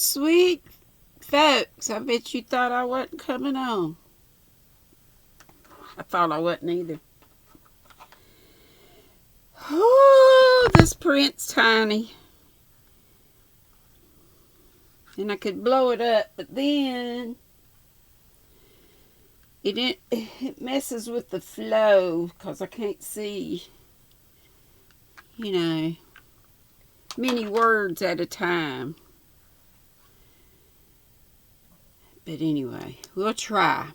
sweet folks. I bet you thought I wasn't coming on. I thought I wasn't either. Oh, this print's tiny. And I could blow it up, but then it messes with the flow because I can't see, many words at a time. But anyway, we'll try.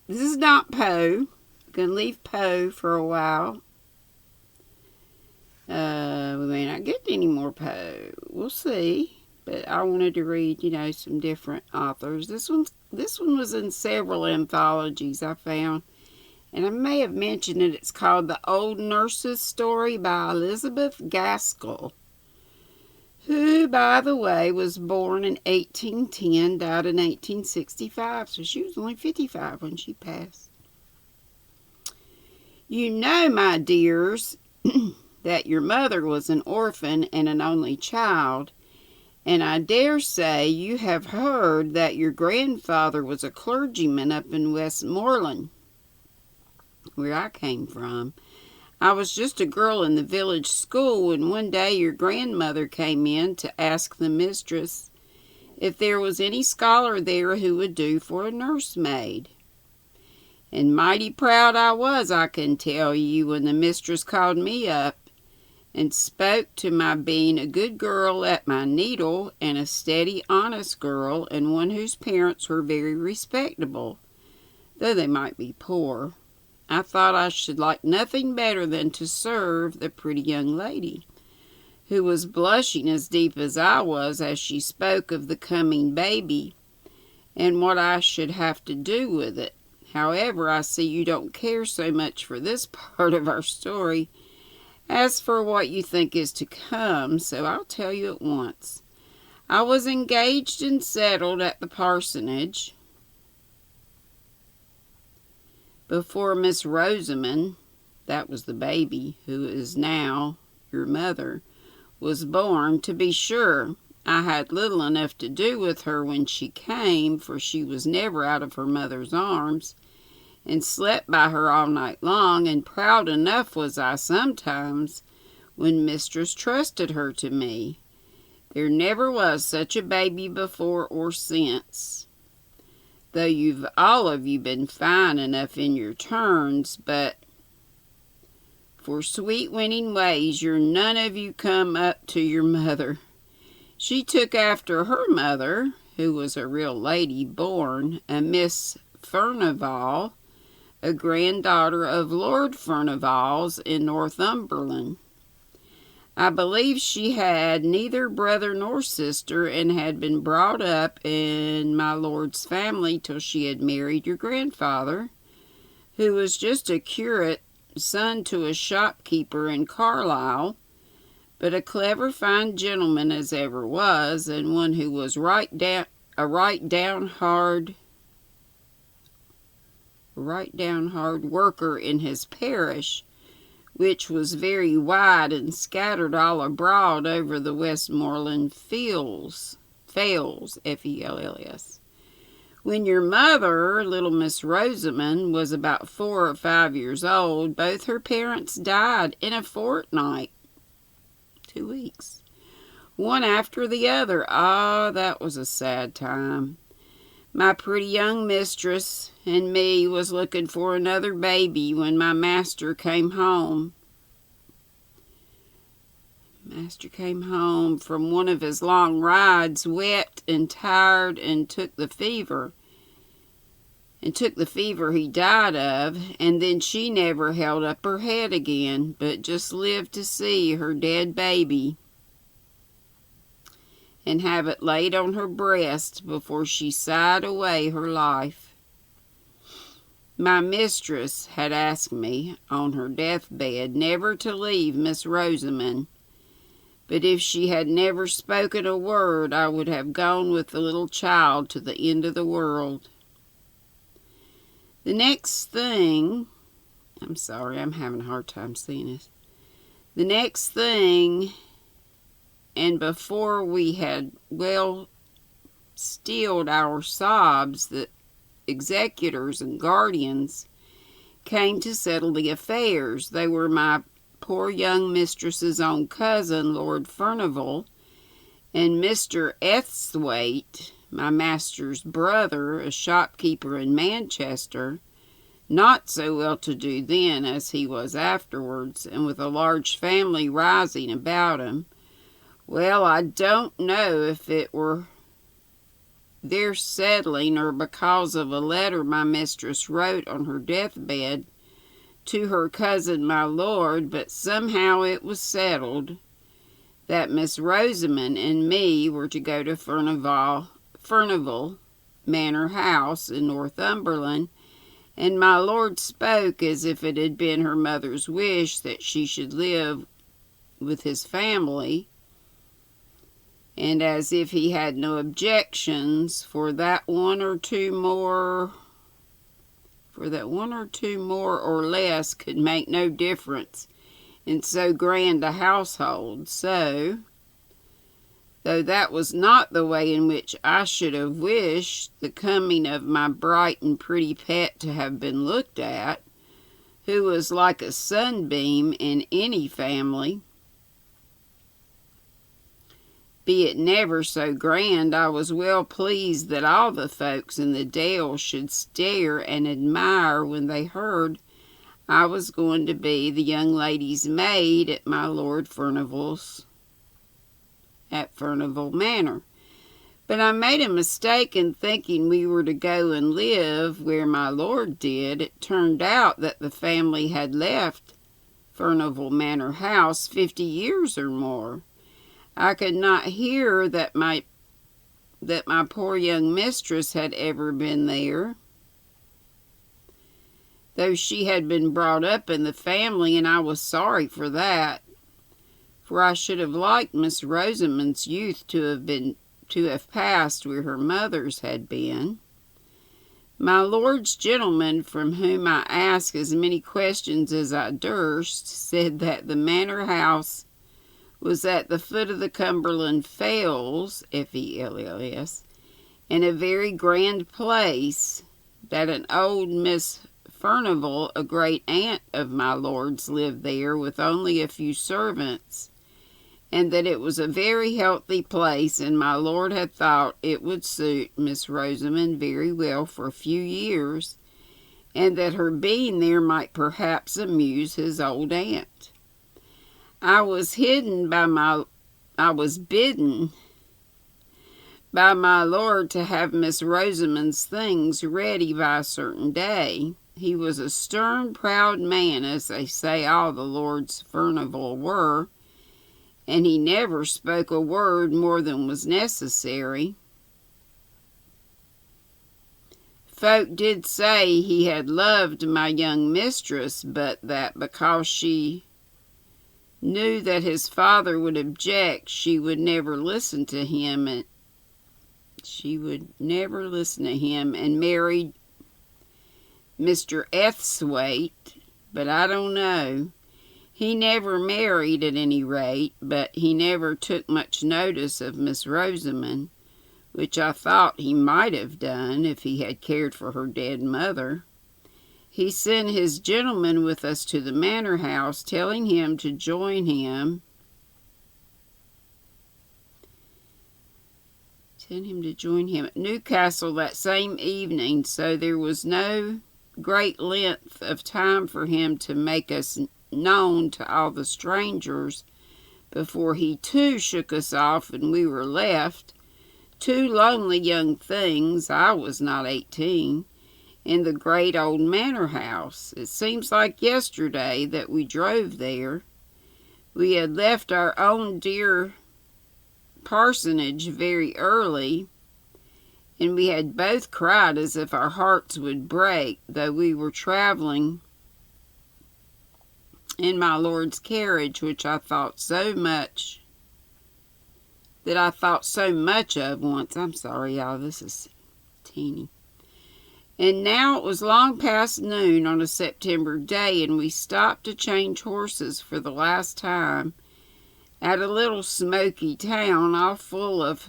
This is not Poe. I'm going to leave Poe for a while. We may not get any more Poe. We'll see. But I wanted to read, some different authors. This one was in several anthologies I found. And I may have mentioned it. It's called The Old Nurse's Story by Elizabeth Gaskell, who, by the way, was born in 1810, died in 1865, so she was only 55 when she passed. You know, my dears, that your mother was an orphan and an only child, and I dare say you have heard that your grandfather was a clergyman up in Westmoreland, where I came from. I was just a girl in the village school when one day your grandmother came in to ask the mistress if there was any scholar there who would do for a nursemaid. And mighty proud I was, I can tell you, when the mistress called me up and spoke to my being a good girl at my needle and a steady, honest girl, and one whose parents were very respectable, though they might be poor. I thought I should like nothing better than to serve the pretty young lady, who was blushing as deep as I was as she spoke of the coming baby and what I should have to do with it. However, I see you don't care so much for this part of our story as for what you think is to come, so I'll tell you at once. I was engaged and settled at the parsonage before Miss Rosamond, that was the baby who is now your mother, was born. To be sure, I had little enough to do with her when she came, for she was never out of her mother's arms, and slept by her all night long, and proud enough was I sometimes when mistress trusted her to me. There never was such a baby before or since, though you've all of you been fine enough in your turns, but for sweet winning ways you're none of you come up to your mother. She took after her mother, who was a real lady born, a Miss Furnivall, a granddaughter of Lord Furnivall's in Northumberland. I believe she had neither brother nor sister, and had been brought up in my lord's family till she had married your grandfather, who was just a curate, son to a shopkeeper in Carlisle, but a clever, fine gentleman as ever was, and one who was a right down hard worker in his parish, which was very wide and scattered all abroad over the Westmoreland fells, Fells. When your mother, little Miss Rosamond, was about 4 or 5 years old, both her parents died in a fortnight, 2 weeks, one after the other. Ah, that was a sad time. My pretty young mistress and me was looking for another baby when my master came home. Master came home from one of his long rides, wet and tired, and took the fever he died of, and then she never held up her head again, but just lived to see her dead baby and have it laid on her breast before she sighed away her life. My mistress had asked me, on her deathbed, never to leave Miss Rosamond, but if she had never spoken a word, I would have gone with the little child to the end of the world. The next thing, I'm sorry, I'm having a hard time seeing this. The next thing, and before we had well stilled our sobs, the executors and guardians came to settle the affairs. They were my poor young mistress's own cousin, Lord Furnivall, and Mr. Esthwaite, my master's brother, a shopkeeper in Manchester, not so well-to-do then as he was afterwards, and with a large family rising about him. Well, I don't know if it were their settling or because of a letter my mistress wrote on her deathbed to her cousin my lord, but somehow it was settled that Miss Rosamond and me were to go to Furnivall Manor House in Northumberland, and my lord spoke as if it had been her mother's wish that she should live with his family, and as if he had no objections, for that one or two more or less could make no difference in so grand a household. So, though that was not the way in which I should have wished the coming of my bright and pretty pet to have been looked at, who was like a sunbeam in any family, be it never so grand, I was well pleased that all the folks in the dale should stare and admire when they heard I was going to be the young lady's maid at my Lord Furnivall's, at Furnivall Manor. But I made a mistake in thinking we were to go and live where my lord did. It turned out that the family had left Furnivall Manor House 50 years or more. I could not hear that my poor young mistress had ever been there, though she had been brought up in the family, and I was sorry for that, for I should have liked Miss Rosamond's youth to have passed where her mother's had been. My lord's gentleman, from whom I asked as many questions as I durst, said that the manor house was at the foot of the Cumberland Fells, Fells, in a very grand place, that an old Miss Furnivall, a great aunt of my lord's, lived there with only a few servants, and that it was a very healthy place, and my lord had thought it would suit Miss Rosamond very well for a few years, and that her being there might perhaps amuse his old aunt. I was bidden by my lord to have Miss Rosamond's things ready by a certain day. He was a stern, proud man, as they say all the lords Furnivall were, and he never spoke a word more than was necessary. Folk did say he had loved my young mistress, but that because she knew that his father would object, she would never listen to him, and married Mr. Esthwaite. But I don't know. He never married at any rate, but he never took much notice of Miss Rosamond, which I thought he might have done if he had cared for her dead mother. He sent his gentleman with us to the manor house, telling him to join him at Newcastle that same evening, so there was no great length of time for him to make us known to all the strangers before he too shook us off, and we were left, two lonely young things, I was not 18, in the great old manor house. It seems like yesterday that we drove there. We had left our own dear parsonage very early, and we had both cried as if our hearts would break, though we were traveling in my lord's carriage, which I thought so much of once. I'm sorry, y'all, this is teeny. And now it was long past noon on a September day, and we stopped to change horses for the last time at a little smoky town, all full of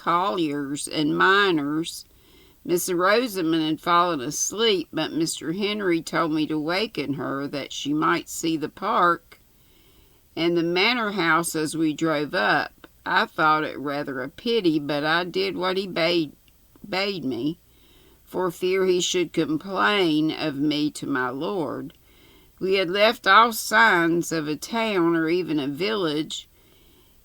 colliers and miners. Miss Rosamond had fallen asleep, but Mr. Henry told me to waken her that she might see the park and the manor house as we drove up. I thought it rather a pity, but I did what he bade me, for fear he should complain of me to my lord. We had left all signs of a town or even a village,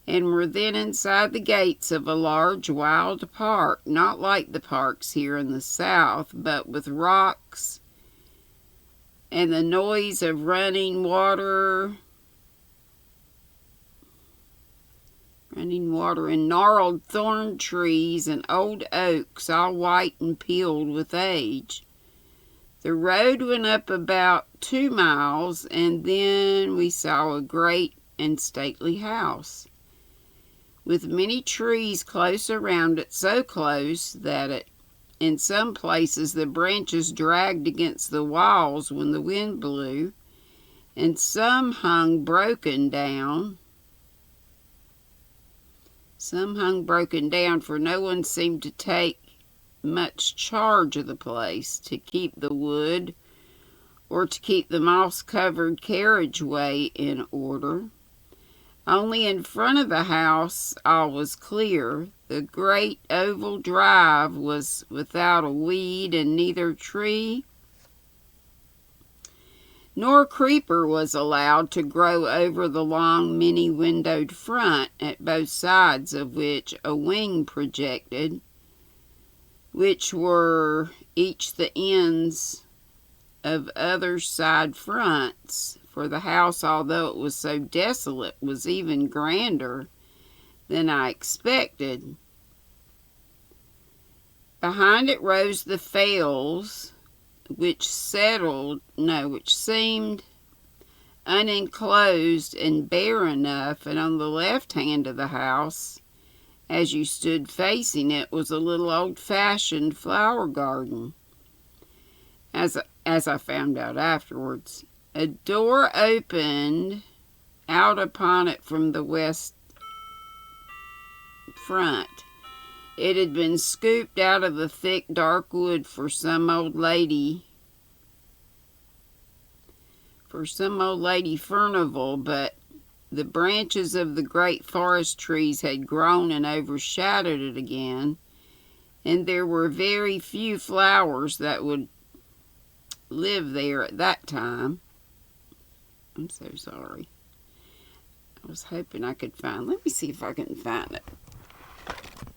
and were then inside the gates of a large wild park, not like the parks here in the South, but with rocks and the noise of running water and gnarled thorn trees and old oaks, all white and peeled with age. The road went up about 2 miles, and then we saw a great and stately house, with many trees close around it, so close that in some places the branches dragged against the walls when the wind blew, and some hung broken down, for no one seemed to take much charge of the place to keep the wood or to keep the moss-covered carriageway in order. Only in front of the house all was clear. The great oval drive was without a weed, and neither tree nor creeper was allowed to grow over the long, many-windowed front, at both sides of which a wing projected, which were each the ends of other side fronts, for the house, although it was so desolate, was even grander than I expected. Behind it rose the fells, which seemed unenclosed and bare enough, and on the left hand of the house, as you stood facing it, was a little old-fashioned flower garden. As I found out afterwards, a door opened out upon it from the west front. It had been scooped out of the thick, dark wood for some old lady Furnival, but the branches of the great forest trees had grown and overshadowed it again, and there were very few flowers that would live there at that time. I'm so sorry. I was hoping I could find, let me see if I can find a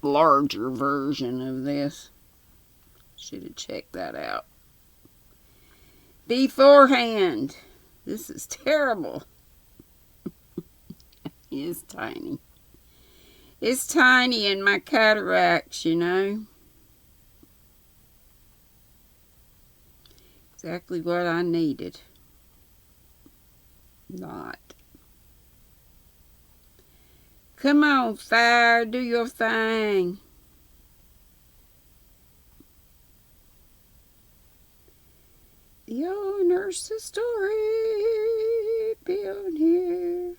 larger version of this. Should have checked that out beforehand. This is terrible. It's tiny. It's tiny in my cataracts, you know. Exactly what I needed. Not. Come on, fire, do your thing. The old nurse's story beyond here.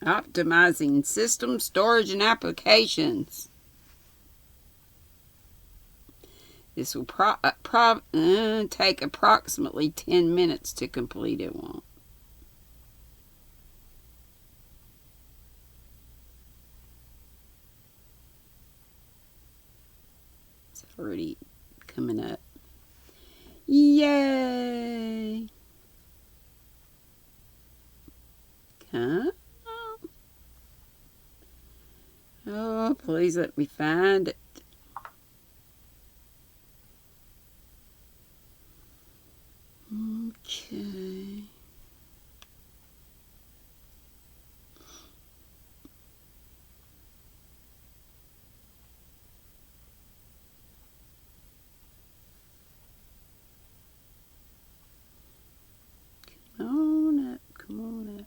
Optimizing system storage and applications. This will take approximately 10 minutes to complete. It won't. It's already coming up. Yay! Come on. Oh, please let me find it. Okay. Come on up.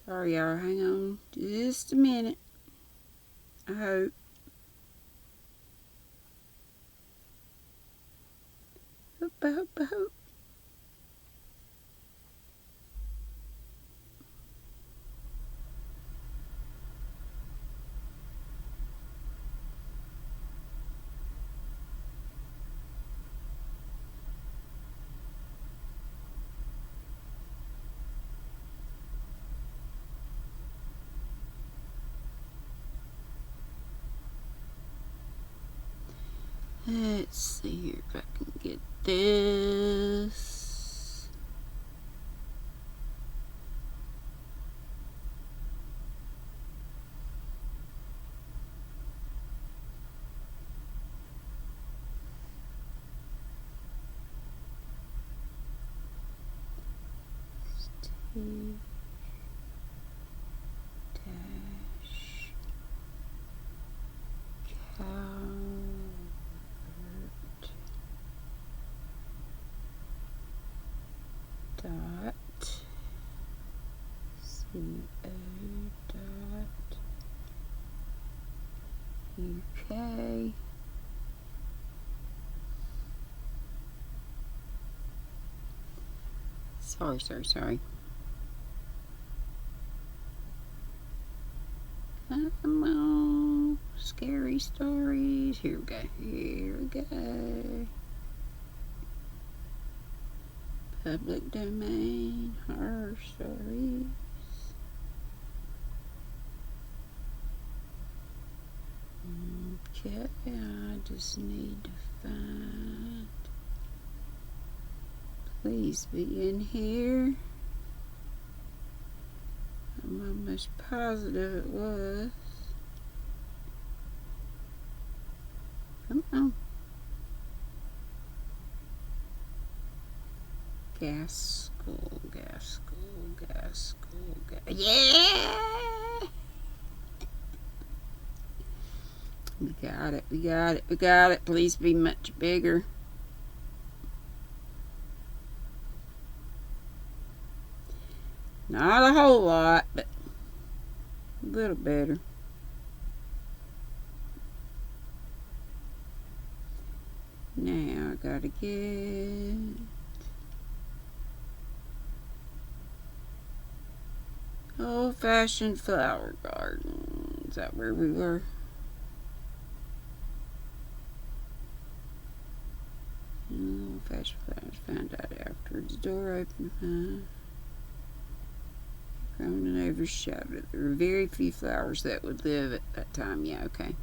Sorry, y'all. Hang on just a minute. I hope. I hope. Let's see here if I can get this. Steve dash dot co dot UK. Sorry. Come on, scary stories. Here we go. Public domain, horror stories. Okay, I just need to find. Please be in here. I'm almost positive it was. Come on. Gaskell. Yeah! We got it. Please be much bigger. Not a whole lot, but a little better. Now I gotta get old-fashioned flower garden. Is that where we were? Old-fashioned flowers. Found out afterwards. Door open. Grown and overshadowed. There were very few flowers that would live at that time. Yeah, okay.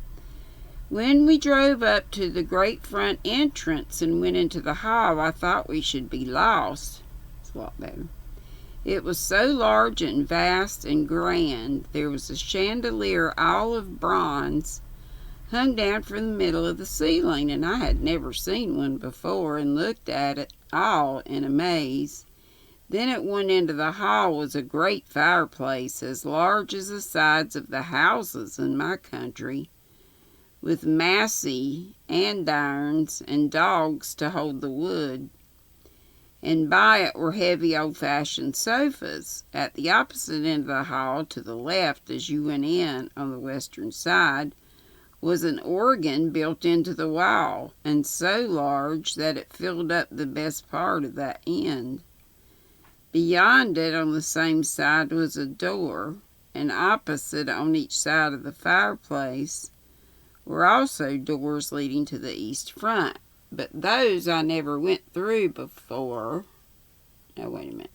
When we drove up to the great front entrance and went into the hall, I thought we should be lost. It's a lot better. It was so large and vast and grand. There was a chandelier all of bronze hung down from the middle of the ceiling, and I had never seen one before and looked at it all in amaze. Then at one end of the hall was a great fireplace as large as the sides of the houses in my country, with massy andirons and dogs to hold the wood. And by it were heavy old-fashioned sofas. At the opposite end of the hall, to the left as you went in on the western side, was an organ built into the wall, and so large that it filled up the best part of that end. Beyond it, on the same side, was a door, and opposite on each side of the fireplace were also doors leading to the east front. But those I never went through before. No, wait a minute.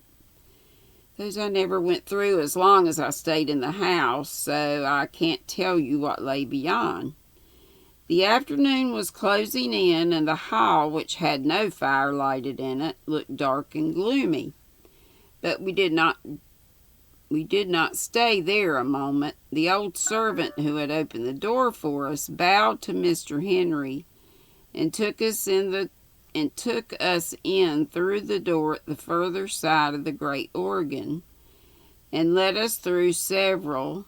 Those I never went through as long as I stayed in the house, so I can't tell you what lay beyond. The afternoon was closing in, and the hall, which had no fire lighted in it, looked dark and gloomy. But we did not stay there a moment. The old servant who had opened the door for us bowed to Mr. Henry and took us in through the door at the further side of the great organ, and led us through several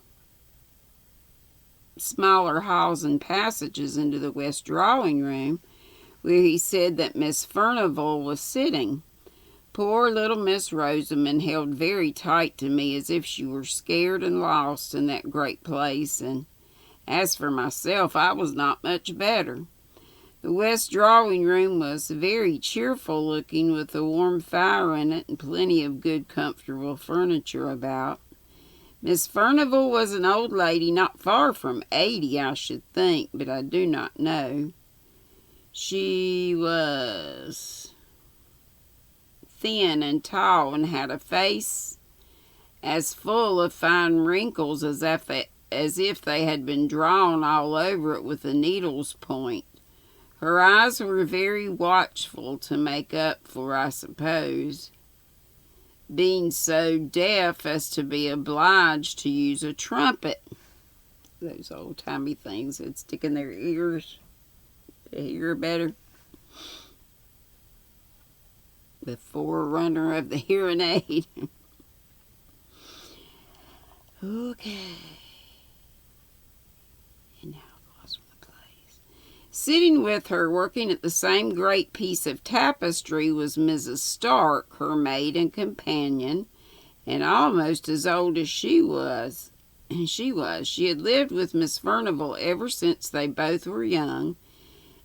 smaller halls and passages into the west drawing room, where he said that Miss Furnivall was sitting. Poor little Miss Rosamond held very tight to me as if she were scared and lost in that great place, and as for myself, I was not much better. The west drawing-room was very cheerful looking, with a warm fire in it and plenty of good comfortable furniture about. Miss Furnivall was an old lady, not far from 80, I should think, but I do not know. She was thin and tall and had a face as full of fine wrinkles as if they had been drawn all over it with a needle's point. Her eyes were very watchful to make up for, I suppose, being so deaf as to be obliged to use a trumpet. Those old-timey things that stick in their ears to hear better. The forerunner of the hearing aid. Okay. And now I've lost my place. Sitting with her, working at the same great piece of tapestry, was Mrs. Stark, her maid and companion, and almost as old as she was. She had lived with Miss Furnivall ever since they both were young,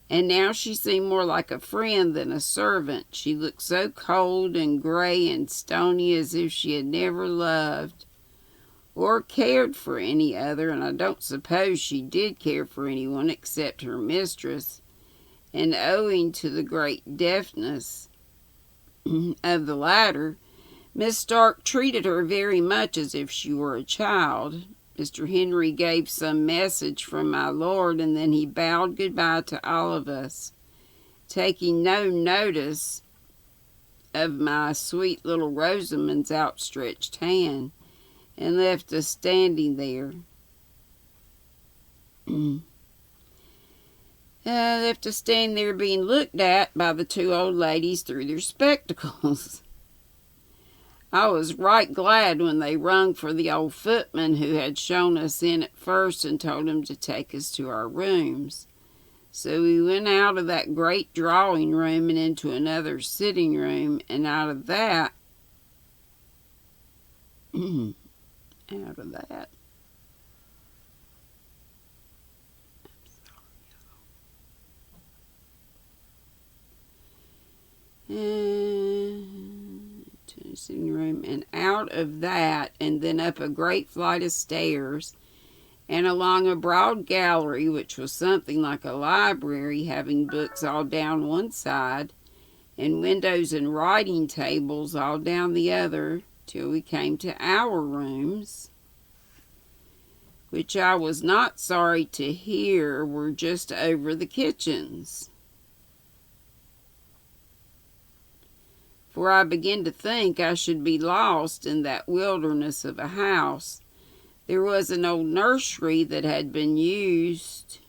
and now she seemed more like a friend than a servant. She looked so cold and gray and stony, as if she had never loved or cared for any other, and I don't suppose she did care for anyone except her mistress, and owing to the great deafness of the latter, Miss Stark treated her very much as if she were a child. Mr. Henry gave some message from my lord, and then he bowed goodbye to all of us, taking no notice of my sweet little Rosamond's outstretched hand, and left us standing there. Being looked at by the two old ladies through their spectacles. I was right glad when they rung for the old footman who had shown us in at first and told him to take us to our rooms. So we went out of that great drawing room and into another sitting room, and out of that, and sitting room, and out of that, and then up a great flight of stairs, and along a broad gallery, which was something like a library, having books all down one side, and windows and writing tables all down the other, till we came to our rooms, which I was not sorry to hear were just over the kitchens. For I began to think I should be lost in that wilderness of a house. There was an old nursery that had been used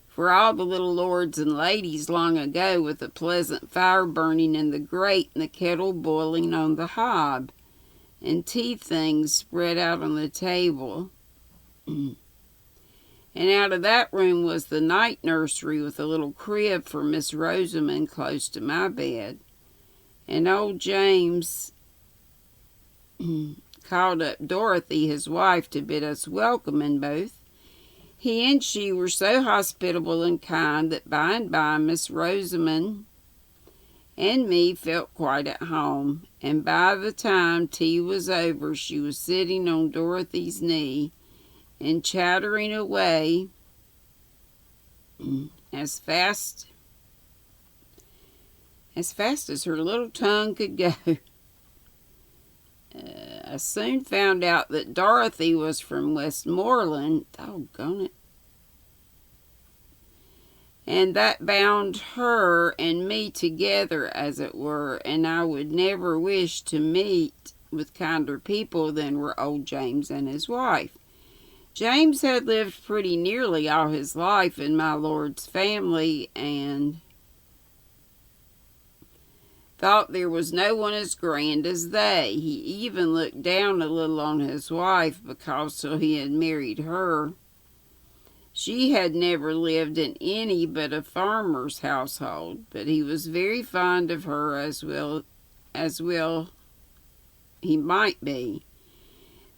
for all the little lords and ladies long ago, with a pleasant fire burning in the grate and the kettle boiling on the hob, and tea things spread out on the table. And out of that room was the night nursery, with a little crib for Miss Rosamond close to my bed. And old James called up Dorothy, his wife, to bid us welcome, and both he and she were so hospitable and kind that by and by Miss Rosamond and me felt quite at home, and by the time tea was over she was sitting on Dorothy's knee and chattering away as fast as her little tongue could go. I soon found out that Dorothy was from Westmoreland. Doggone it. And that bound her and me together, as it were, and I would never wish to meet with kinder people than were old James and his wife. James had lived pretty nearly all his life in my lord's family, and thought there was no one as grand as they. He even looked down a little on his wife, because till he had married her, She had never lived in any but a farmer's household, but he was very fond of her as well he might be.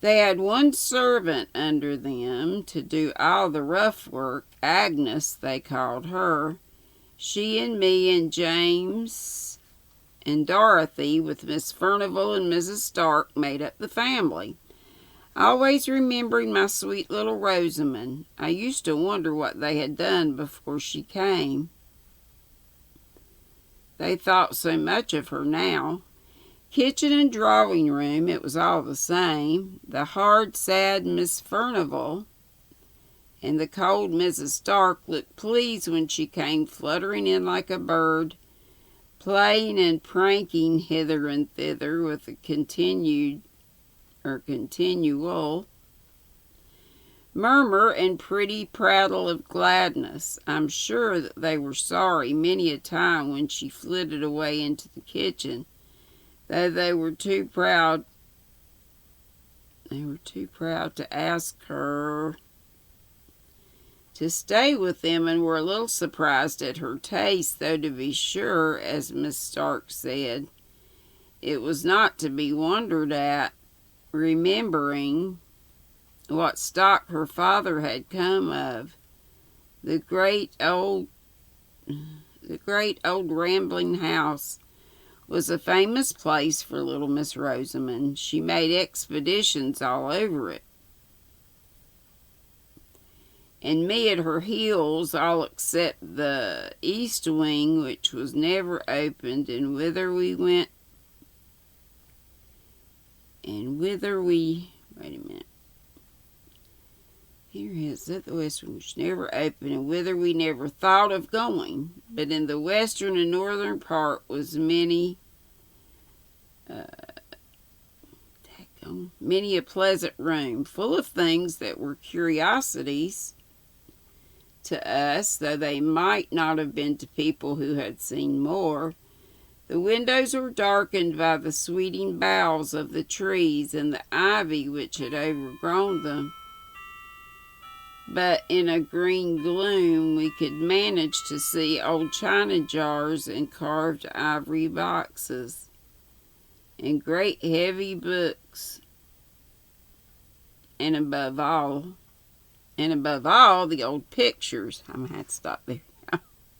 They had one servant under them to do all the rough work. Agnes, they called her. She and me and James and Dorothy, with Miss Furnival and Mrs. Stark, made up the family. Always remembering my sweet little Rosamond, I used to wonder what they had done before she came. They thought so much of her now. Kitchen and drawing room, it was all the same. The hard, sad Miss Furnival and the cold Mrs. Stark looked pleased when she came fluttering in like a bird, playing and pranking hither and thither with a continual murmur and pretty prattle of gladness. I'm sure that they were sorry many a time when she flitted away into the kitchen, though they were too proud to ask her to stay with them, and were a little surprised at her taste, though to be sure, as Miss Stark said, it was not to be wondered at, remembering what stock her father had come of. The great old rambling house was a famous place for little Miss Rosamond. She made expeditions all over it, and me at her heels, all except the east wing, which was never opened, and whither we wait a minute. Here is that the west wing, which never opened, and whither we never thought of going. But in the western and northern part was many a pleasant room, full of things that were curiosities to us, though they might not have been to people who had seen more. The windows were darkened by the sweeting boughs of the trees and the ivy which had overgrown them, but in a green gloom we could manage to see old china jars and carved ivory boxes and great heavy books, and above all, the old pictures. I'm going to have to stop there.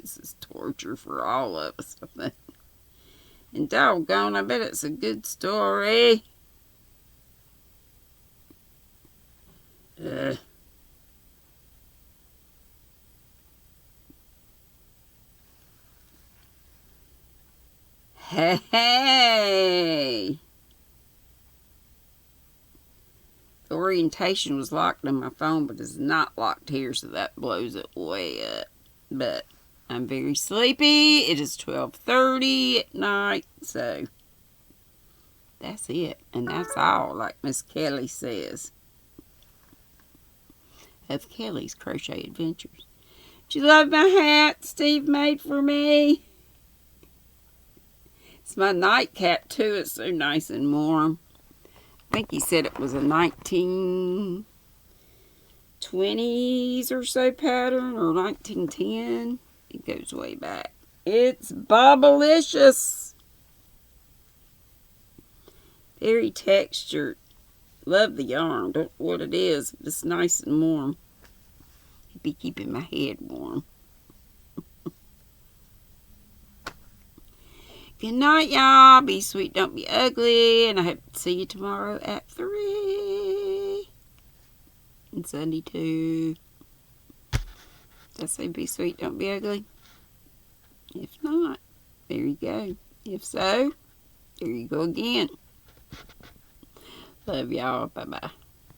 This is torture for all of us, I think. And doggone, I bet it's a good story. Hey! The orientation was locked on my phone, but it's not locked here, so that blows it way up. But I'm very sleepy. It is 12:30 at night, so that's it. And that's all, like Miss Kelly says, of Kelly's Crochet Adventures. Do you love my hat Steve made for me? It's my nightcap, too. It's so nice and warm. I think he said it was a 1920s or so pattern, or 1910. It goes way back. It's Bobblicious. Very textured. Love the yarn. Don't know what it is, but it's nice and warm. It'd be keeping my head warm. Good night, y'all. Be sweet, don't be ugly. And I hope to see you tomorrow at 3. And Sunday, too. Did I say be sweet, don't be ugly? If not, there you go. If so, there you go again. Love y'all. Bye-bye.